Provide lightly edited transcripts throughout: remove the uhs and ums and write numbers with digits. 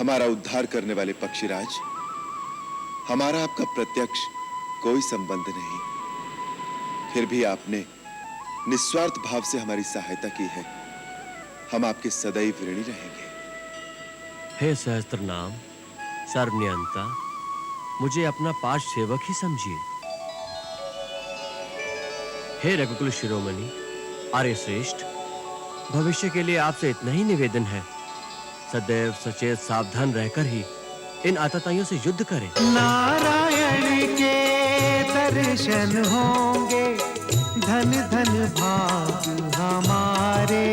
हमारा उद्धार करने वाले पक्षीराज, हमारा आपका प्रत्यक्ष कोई संबंध नहीं, फिर भी आपने निस्वार्थ भाव से हमारी सहायता की है। हम आपके सदैव ऋणी रहेंगे। हे सहस्त्रनाम सर्वनियंता, मुझे अपना पार्ष सेवक ही समझिए। हे रघुकुल शिरोमणि आर्य श्रेष्ठ, भविष्य के लिए आपसे इतना ही निवेदन है, सदैव सचेत सावधान रहकर ही इन आतताइयों से युद्ध करें। नारायण के दर्शन होंगे, धन धन भाग हमारे,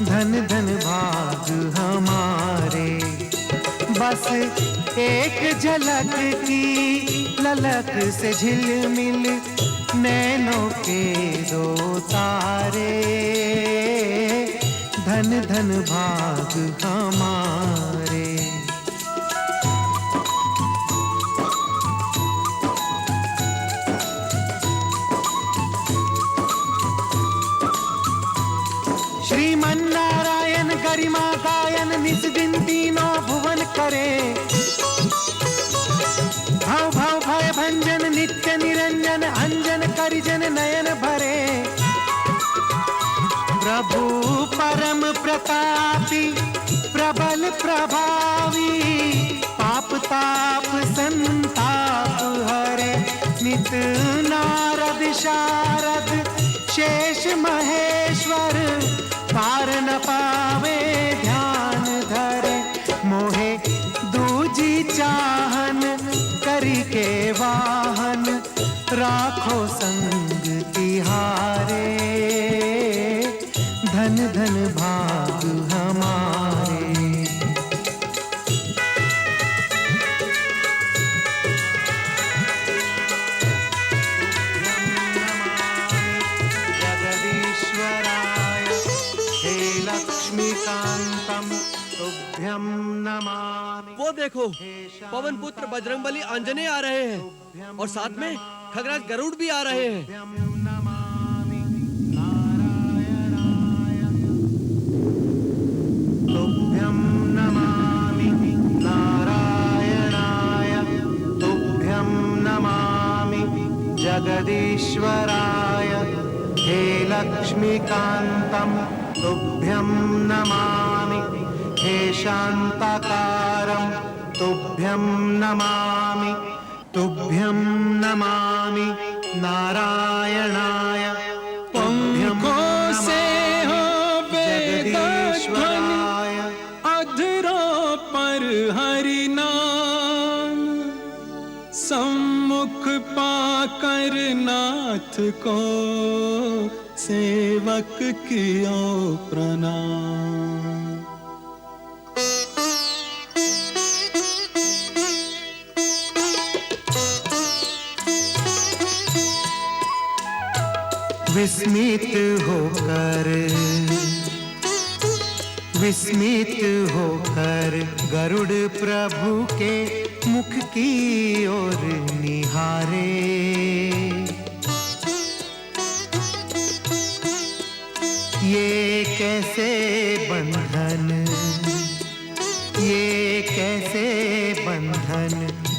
धन धन भाग हमारे। बस एक झलक की ललक से झिलमिल नैनों के दो तारे, धन धन भाग हमारे। श्रीमन्नारायण गरिमा गायन निज दिन तीनों भुवन करे, भव भव भय भंजन नित्य निरंजन अंजन करिजन नयन भरे। प्रभु परम प्रतापी प्रबल प्रभावी, पाप ताप संताप हरे। नित नारद शारद शेष महेश्वर, पार न पावे ध्यान धरे। मोहे दूजी चाहन करी के वाहन, राखो संग तिहारे, धन धन भाग हमारे। जगदीश्वराय हे लक्ष्मीकांतम तुभ्यं नमामि। वो देखो, पवन पुत्र बजरंगबली आंजनेय आ रहे हैं और साथ में खगराज गरुड़ भी आ रहे हैं। जगदीश्वराय हे लक्ष्मीकांतम तुभ्यं नमामि, हे शांताकारं तुभ्यं नमामि, तुभ्यं नमामि नारायणाय पंखों से हो जगदीश्वराय। अधरों पर हरि नाम, सम्मुख पाकर नाथ को सेवक कियो प्रणाम। विस्मित होकर गरुड़ प्रभु के मुख की ओर निहारे। ये कैसे बंधन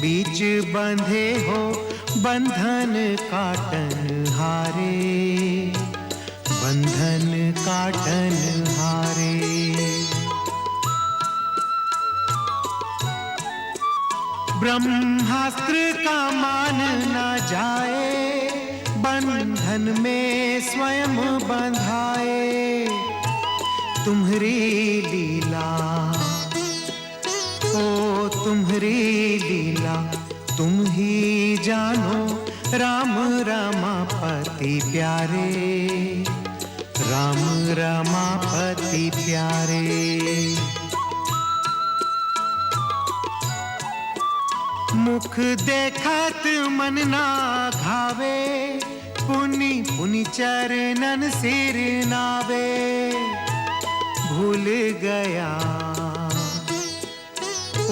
बीच बंधे हो, बंधन काटन हारे, बंधन काटन हारे। ब्रह्मास्त्र का मान न जाए, बंधन में स्वयं बंधाए। तुम्हारी लीला, ओ तुम्हारी लीला, तुम ही जानो राम रमापति प्यारे, राम रमापति प्यारे। मुख देखत मन ना घावे, पुनि पुनि चरणन सिर नावे। भूल गया, ओ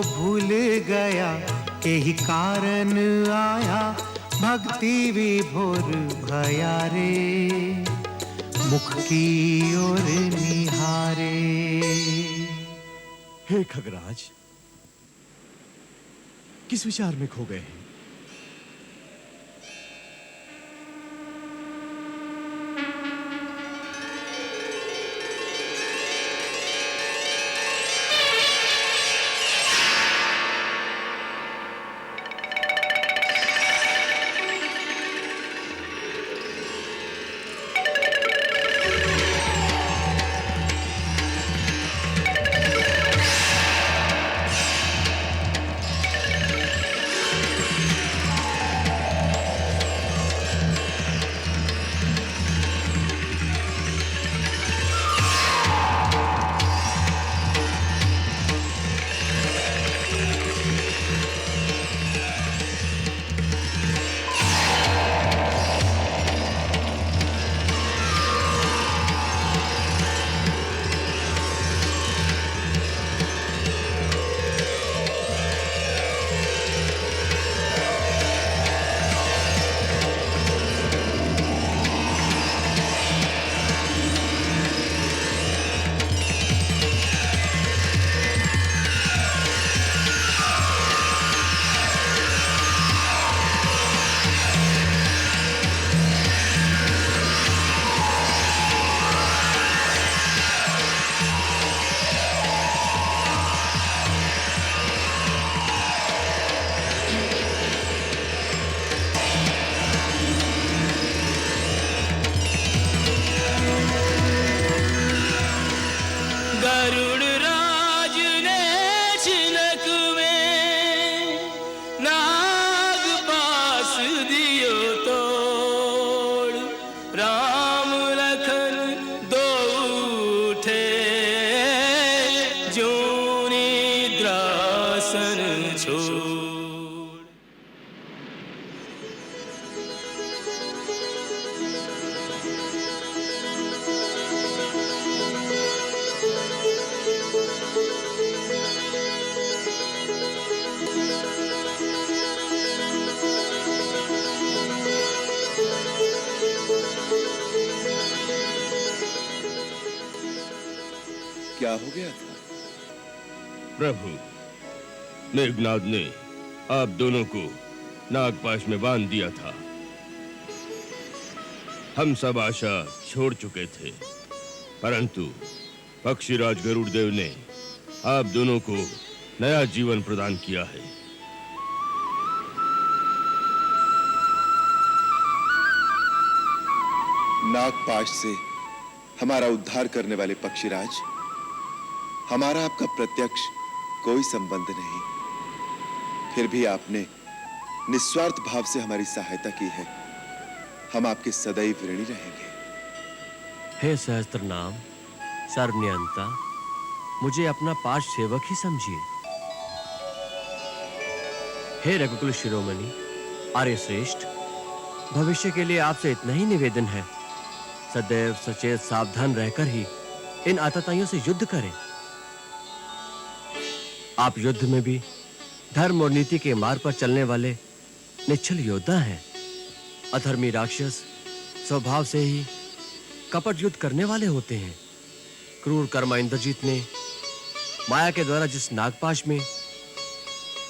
भूल गया, यही कारण आया भक्ति विभोर भया रे, मुख की ओर निहारे। हे खगराज, किस विचार में खो गए हैं? क्या हो गया था? प्रभु, मेघनाद ने आप दोनों को नागपाश में बांध दिया था। हम सब आशा छोड़ चुके थे, परंतु पक्षीराज गरुड़देव ने आप दोनों को नया जीवन प्रदान किया है। नागपाश से हमारा उद्धार करने वाले पक्षीराज, हमारा आपका प्रत्यक्ष कोई संबंध नहीं, फिर भी आपने निस्वार्थ भाव से हमारी सहायता की है। हम आपके सदैव ऋणी रहेंगे। हे सहस्त्र नाम सर्वनियंता, मुझे अपना पार्ष सेवक ही समझिए। हे रघुकुल शिरोमणि आर्य श्रेष्ठ, भविष्य के लिए आपसे इतना ही निवेदन है, सदैव सचेत सावधान रहकर ही इन आतताइयों से युद्ध करें। आप युद्ध में भी धर्म और नीति के मार्ग पर चलने वाले निश्चल योद्धा हैं। अधर्मी राक्षस स्वभाव से ही कपट युद्ध करने वाले होते हैं। क्रूर कर्मा इंद्रजीत ने माया के द्वारा जिस नागपाश में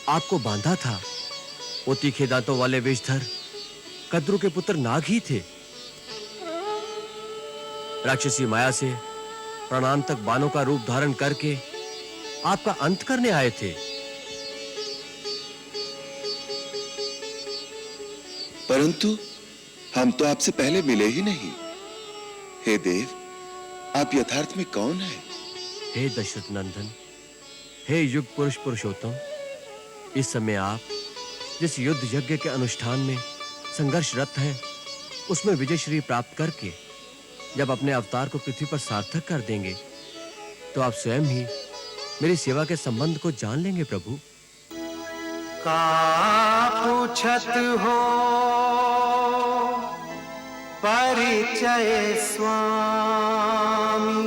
आपको बांधा था, वो तीखे दांतों वाले विषधर कद्रु के पुत्र नाग ही थे। राक्षसी माया से प्राणांतक बाणों का रूप धारण करके आपका अंत करने आए थे। परंतु हम तो आपसे पहले मिले ही नहीं। हे देव, आप यथार्थ में कौन हैं? हे दशरथ नंदन, हे युग पुरुष पुरुषोत्तम, इस समय आप जिस युद्ध यज्ञ के अनुष्ठान में संघर्षरत हैं, उसमें विजय श्री प्राप्त करके जब अपने अवतार को पृथ्वी पर सार्थक कर देंगे, तो आप स्वयं ही मेरी सेवा के संबंध को जान लेंगे। प्रभु, का पूछत हो परिचय स्वामी,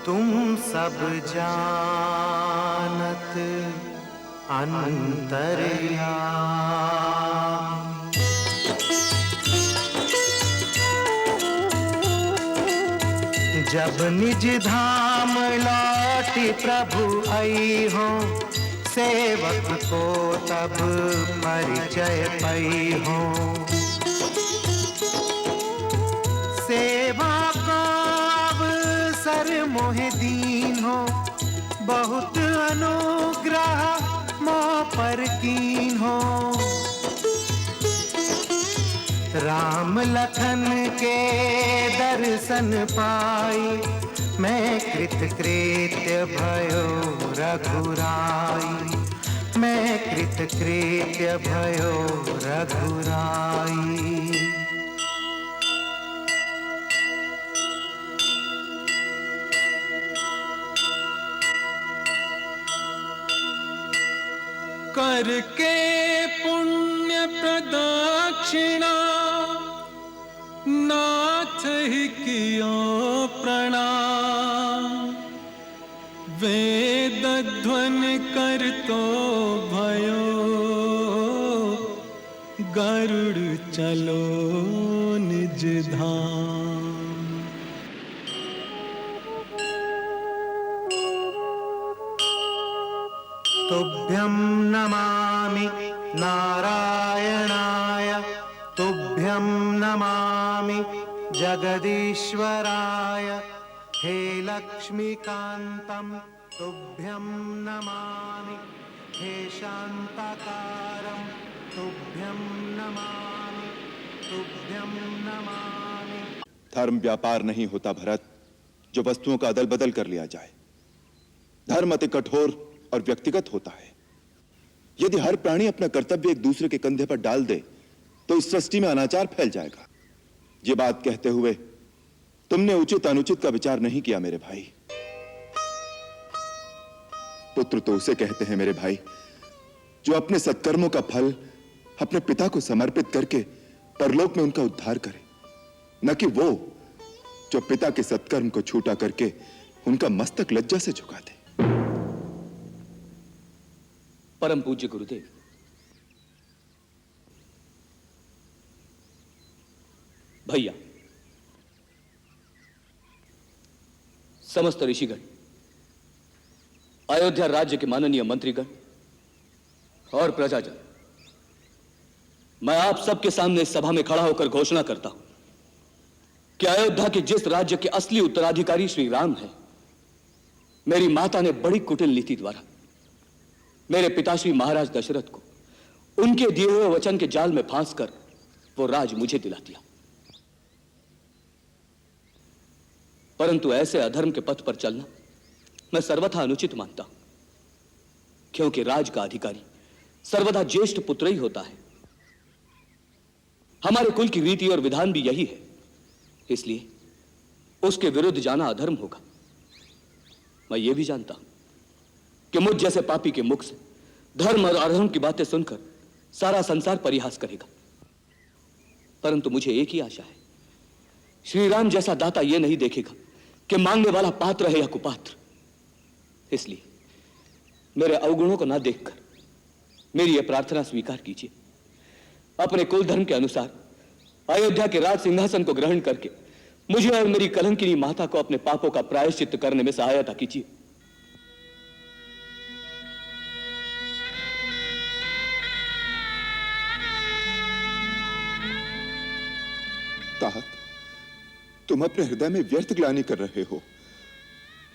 तुम सब जानत अंतर्यामी। जब निज धाम लौट पति प्रभु आई हो, सेवक को तब परिचय पाई हो। सेवा का अवसर मोहि दीन हो, बहुत अनुग्रह मोह पर कीन हो। राम लखन के दर्शन पाई, मैं कृतकृत्य भयो रघुराई, मैं कृतकृत्य भयो रघुराई। करके पुण्य प्रदक्षिणा नाथ ही कियो प्रणाम। वेद ध्वनि कर तो भयो, गरुड़ चलो निज धाम। तुभ्यं नमामि नारायणाय, तुभ्यं नमामि जगदीश्वराय। हे लक्ष्मीकान्तं तुभ्यं नमामि, हे शान्ताकारं तुभ्यं नमामि, तुभ्यं नमामि। धर्म व्यापार नहीं होता भरत जो वस्तुओं का अदल बदल कर लिया जाए। धर्म अति कठोर और व्यक्तिगत होता है। यदि हर प्राणी अपना कर्तव्य एक दूसरे के कंधे पर डाल दे तो इस सृष्टि में अनाचार फैल जाएगा। ये बात कहते हुए तुमने उचित अनुचित का विचार नहीं किया मेरे भाई। पुत्र तो उसे कहते हैं मेरे भाई जो अपने सत्कर्मों का फल अपने पिता को समर्पित करके परलोक में उनका उद्धार करे, न कि वो जो पिता के सत्कर्म को छूटा करके उनका मस्तक लज्जा से झुका दे। परम पूज्य गुरुदेव, भैया, समस्त ऋषिगण, अयोध्या राज्य के माननीय मंत्रीगण और प्रजाजन, मैं आप सबके सामने इस सभा में खड़ा होकर घोषणा करता हूं कि अयोध्या के जिस राज्य के असली उत्तराधिकारी श्री राम हैं, मेरी माता ने बड़ी कुटिल नीति द्वारा मेरे पिताश्री महाराज दशरथ को उनके दिए हुए वचन के जाल में फांसकर वो राज मुझे दिला दिया। परंतु ऐसे अधर्म के पथ पर चलना मैं सर्वथा अनुचित मानता हूं, क्योंकि राज का अधिकारी सर्वदा ज्येष्ठ पुत्र ही होता है। हमारे कुल की रीति और विधान भी यही है, इसलिए उसके विरुद्ध जाना अधर्म होगा। मैं ये भी जानता हूं कि मुझ जैसे पापी के मुख से धर्म और अधर्म की बातें सुनकर सारा संसार परिहास करेगा, परंतु मुझे एक ही आशा है, श्री राम जैसा दाता यह नहीं देखेगा कि मांगने वाला पात्र है या कुपात्र। इसलिए मेरे अवगुणों को ना देखकर मेरी यह प्रार्थना स्वीकार कीजिए। अपने कुल धर्म के अनुसार अयोध्या के राज सिंहासन को ग्रहण करके मुझे और मेरी कलंकिनी माता को अपने पापों का प्रायश्चित करने में सहायता कीजिए। तात, तुम अपने हृदय में व्यर्थ ग्लानि कर रहे हो।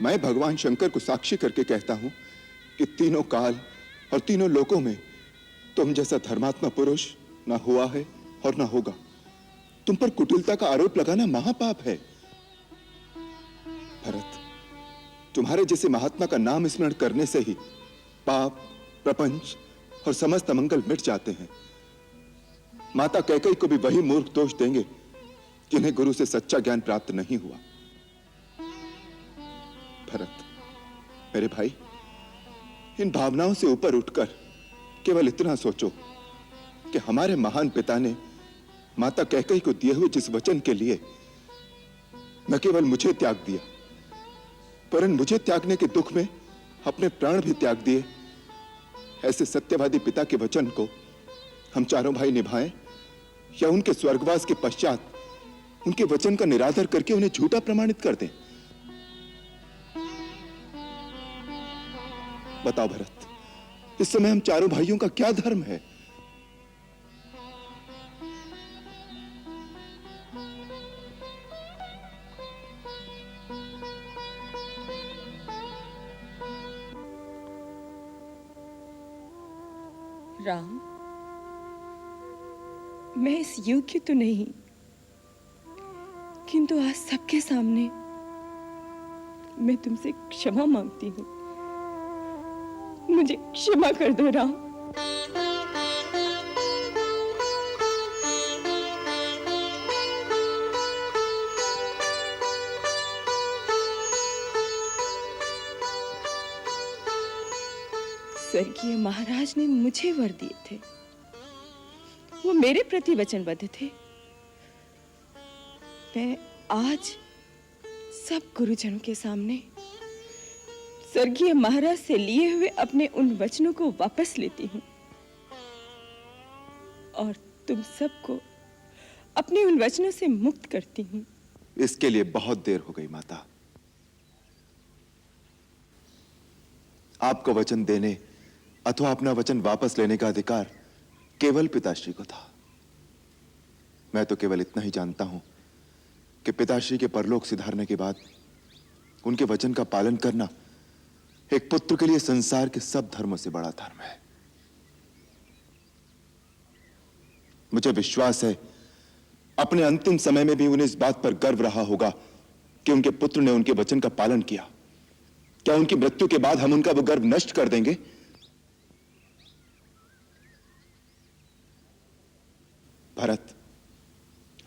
मैं भगवान शंकर को साक्षी करके कहता हूं कि तीनों काल और तीनों लोकों में तुम जैसा धर्मात्मा पुरुष ना हुआ है और ना होगा। तुम पर कुटिलता का आरोप लगाना महापाप है। भरत, तुम्हारे जैसे महात्मा का नाम स्मरण करने से ही पाप, प्रपंच और समस्त अमंगल मिट जाते हैं। माता कैकेयी को भी वही मूर्ख दोष देंगे जिन्हें गुरु से सच्चा ज्ञान प्राप्त नहीं हुआ। भरत, मेरे भाई, इन भावनाओं से ऊपर उठकर केवल इतना सोचो कि हमारे महान पिता ने माता कैकेयी को दिए हुए जिस वचन के लिए न केवल मुझे त्याग दिया, परंतु मुझे त्यागने के दुख में अपने प्राण भी त्याग दिए, ऐसे सत्यवादी पिता के वचन को हम चारों भाई निभाएं या उनके स्वर्गवास के पश्चात उनके वचन का निरादर करके उन्हें झूठा प्रमाणित कर दें। बताओ भरत, इस समय हम चारों भाइयों का क्या धर्म है? राम, मैं इस योग्य तो नहीं, किंतु आज सबके सामने मैं तुमसे क्षमा मांगती हूँ। मुझे क्षमा कर दो राम। स्वर्गीय महाराज ने मुझे वर दिए थे, वो मेरे प्रति वचनबद्ध थे। मैं आज सब गुरुजनों के सामने स्वर्गीय महाराज से लिए हुए अपने उन वचनों को वापस लेती हूँ और तुम सबको अपने उन वचनों से मुक्त करती हूँ। इसके लिए बहुत देर हो गई माता। आपको वचन देने अथवा अपना वचन वापस लेने का अधिकार केवल पिताश्री को था। मैं तो केवल इतना ही जानता हूं कि पिताश्री के परलोक सिधारने के बाद उनके वचन का पालन करना एक पुत्र के लिए संसार के सब धर्मों से बड़ा धर्म है। मुझे विश्वास है अपने अंतिम समय में भी उन्हें इस बात पर गर्व रहा होगा कि उनके पुत्र ने उनके वचन का पालन किया। क्या उनकी मृत्यु के बाद हम उनका वो गर्व नष्ट कर देंगे? भरत,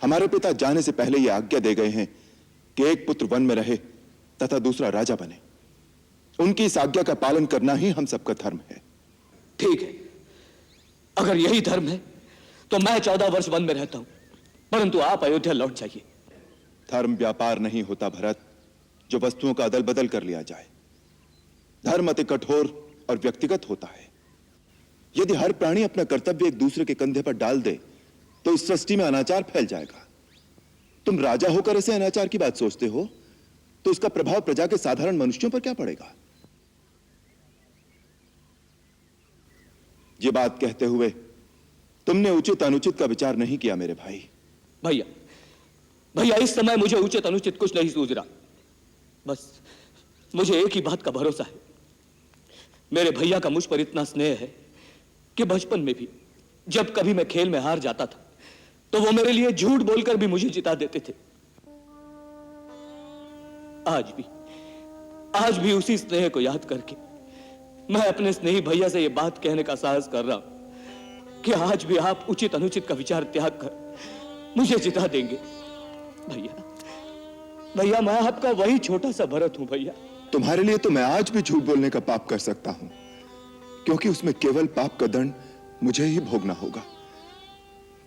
हमारे पिता जाने से पहले यह आज्ञा दे गए हैं कि एक पुत्र वन में रहे तथा दूसरा राजा बने। उनकी इस आज्ञा का पालन करना ही हम सबका धर्म है। ठीक है, अगर यही धर्म है तो मैं 14 वर्ष वन में रहता हूं, परंतु आप अयोध्या लौट जाइए। धर्म व्यापार नहीं होता भरत, जो वस्तुओं का अदल बदल कर लिया जाए। धर्म अति कठोर और व्यक्तिगत होता है। यदि हर प्राणी अपना कर्तव्य एक दूसरे के कंधे पर डाल दे तो इस सृष्टि में अनाचार फैल जाएगा। तुम राजा होकर ऐसे अनाचार की बात सोचते हो तो इसका प्रभाव प्रजा के साधारण मनुष्यों पर क्या पड़ेगा? ये बात कहते हुए तुमने उचित अनुचित का विचार नहीं किया मेरे भाई। भैया, भैया, इस समय मुझे उचित अनुचित कुछ नहीं सूझ रहा। बस मुझे एक ही बात का भरोसा है। मेरे भैया का मुझ पर इतना स्नेह है कि बचपन में भी जब कभी मैं खेल में हार जाता था तो वो मेरे लिए झूठ बोलकर भी मुझे जिता देते थे। आज भी उसी स्नेह को याद करके मैं अपने स्नेही भैया से यह बात कहने का साहस कर रहा हूं कि आज भी आप उचित अनुचित का विचार त्याग कर मुझे जिता देंगे। भैया, भैया, मैं आपका वही छोटा सा भरत हूं भैया। तुम्हारे लिए तो मैं आज भी झूठ बोलने का पाप कर सकता हूं, क्योंकि उसमें केवल पाप का दंड मुझे ही भोगना होगा।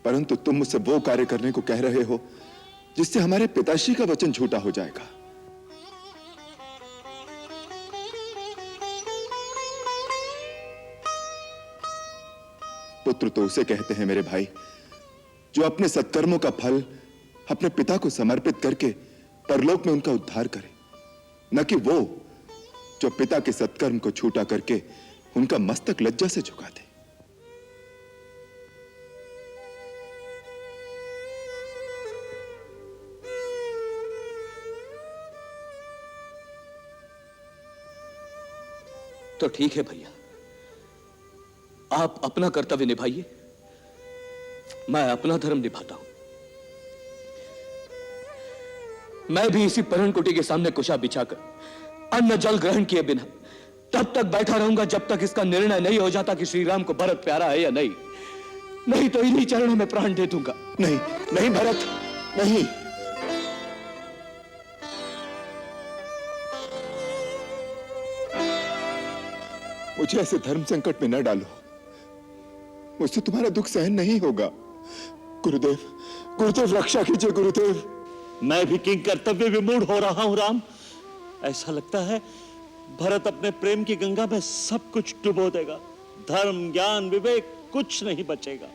परंतु तुम मुझसे वो कार्य करने को कह रहे हो जिससे हमारे पिताश्री का वचन झूठा हो जाएगा। पुत्र तो उसे कहते हैं मेरे भाई जो अपने सत्कर्मों का फल अपने पिता को समर्पित करके परलोक में उनका उद्धार करे, न कि वो जो पिता के सत्कर्म को छूटा करके उनका मस्तक लज्जा से झुका दे। तो ठीक है भैया, आप अपना कर्तव्य निभाइए, मैं अपना धर्म निभाता हूं। मैं भी इसी पर्णकुटी के सामने कुशा बिछाकर अन्न जल ग्रहण किए बिना तब तक बैठा रहूंगा जब तक इसका निर्णय नहीं हो जाता कि श्री राम को भरत प्यारा है या नहीं। नहीं तो इन्हीं चरणों में प्राण दे दूंगा। नहीं, नहीं भरत, नहीं। मुझे ऐसे धर्म संकट में न डालो, मुझसे तुम्हारा दुख सहन नहीं होगा। गुरुदेव, गुरुदेव रक्षा कीजिए गुरुदेव। मैं भी किंग कर्तव्य विमूढ़ हो रहा हूं राम। ऐसा लगता है भरत अपने प्रेम की गंगा में सब कुछ डुबो देगा। धर्म, ज्ञान, विवेक कुछ नहीं बचेगा।